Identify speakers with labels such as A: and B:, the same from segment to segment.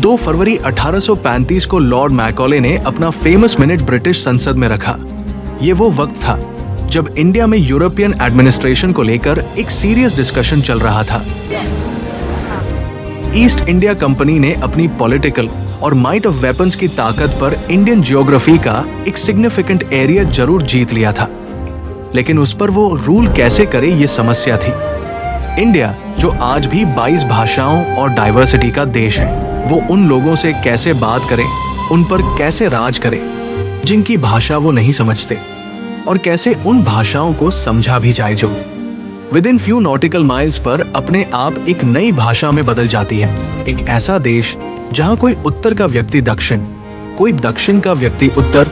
A: 2 फरवरी 1835 को Lord Macaulay ने अपना फेमस मिनट ब्रिटिश संसद में रखा। ये वो वक्त था जब इंडिया में यूरोपियन एडमिनिस्ट्रेशन को लेकर एक सीरियस डिस्कशन चल रहा था। ईस्ट इंडिया कंपनी ने अपनी पॉलिटिकल और माइट ऑफ वेपन्स की ताकत पर इंडियन जियोग्राफी का एक सिग्निफिकेंट एरिया जरूर जीत लिया था, लेकिन उस पर वो रूल कैसे करे ये समस्या थी। इंडिया जो आज भी 22 भाषाओं और डाइवर्सिटी का देश है, वो उन लोगों से कैसे बात करे, उन पर कैसे राज करे जिनकी भाषा वो नहीं समझते, और कैसे उन भाषाओं को समझा भी जाए जो with in few nautical miles per अपने आप एक नई भाषा में बदल जाती है। एक ऐसा देश जहां कोई उत्तर का व्यक्ति दक्षिण, कोई दक्षिण का व्यक्ति उत्तर,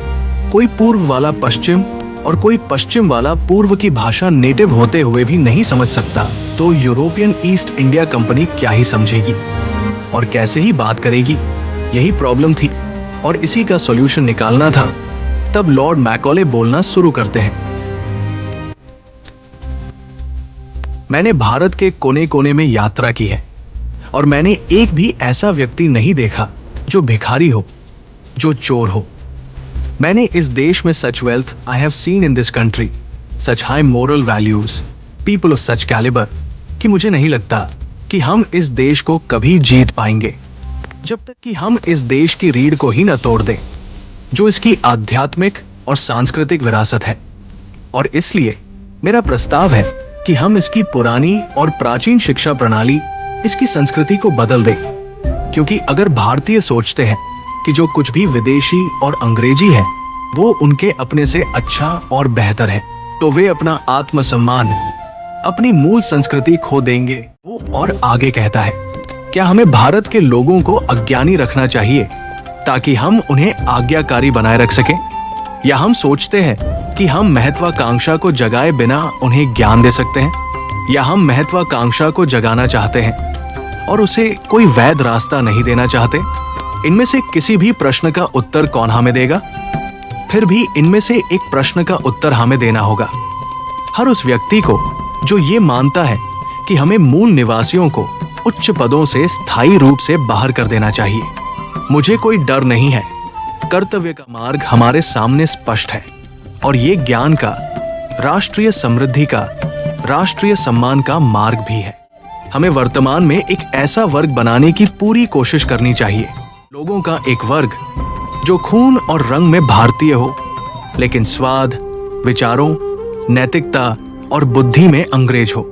A: कोई पूर्व वाला पश्चिम और कोई पश्चिम वाला पूर्व की भाषा नेटिव होते हुए भी नहीं समझ सकता, तो यूरोपियन ईस्ट इंडिया कंपनी क्या ही समझेगी और कैसे ही बात करेगी। यही प्रॉब्लम थी और इसी का सॉल्यूशन निकालना था। तब लॉर्ड मैकॉले बोलना शुरू करते हैं। मैंने भारत के कोने कोने में यात्रा की है और मैंने एक भी ऐसा व्यक्ति नहीं देखा जो भिखारी हो, जो चोर हो। मैंने इस देश में such wealth I have seen in this country, such high moral values, people of such calibre, कि मुझे नहीं लगता कि हम इस देश को कभी जीत पाएंगे जब तक कि हम इस देश की रीढ़ को ही न तोड़ दें, जो इसकी आध्यात्मिक और सांस्कृतिक विरासत है। और इसलिए मेरा प्रस्ताव है कि हम इसकी पुरानी और प्राचीन शिक्षा प्रणाली, इसकी संस्कृति को बदल दें। क्योंकि अगर भारतीय सोचते हैं कि जो कुछ भी विदेशी और अंग्रेजी है वो उनके अपने से अच्छा और बेहतर है, तो वे अपना आत्मसम्मान, अपनी मूल संस्कृति खो देंगे। वो और आगे कहता है, क्या हमें भारत के लोगों को अज्ञानी रखना चाहिए ताकि हम उन्हें आज्ञाकारी बनाए रख सकें, या हम सोचते हैं कि हम महत्वाकांक्षा को जगाए बिना उन्हें ज्ञान दे सकते हैं, या हम महत्वाकांक्षा को जगाना चाहते हैं और उसे कोई वैध रास्ता नहीं देना चाहते? इनमें से किसी भी प्रश्न का उत्तर कौन हमें देगा? फिर भी इनमें से एक प्रश्न का उत्तर हमें देना होगा, हर उस व्यक्ति को जो ये मानता है कि हमें मूल निवासियों को उच्च पदों से स्थायी रूप से बाहर कर देना चाहिए। मुझे कोई डर नहीं है, कर्तव्य का मार्ग हमारे सामने स्पष्ट है और ये ज्ञान का, राष्ट्रीय समृद्धि का, राष्ट्रीय सम्मान का मार्ग भी है। हमें वर्तमान में एक ऐसा वर्ग बनाने की पूरी कोशिश करनी चाहिए, लोगों का एक वर्ग जो खून और रंग में भारतीय हो, लेकिन स्वाद, विचारों, नैतिकता और बुद्धि में अंग्रेज हो।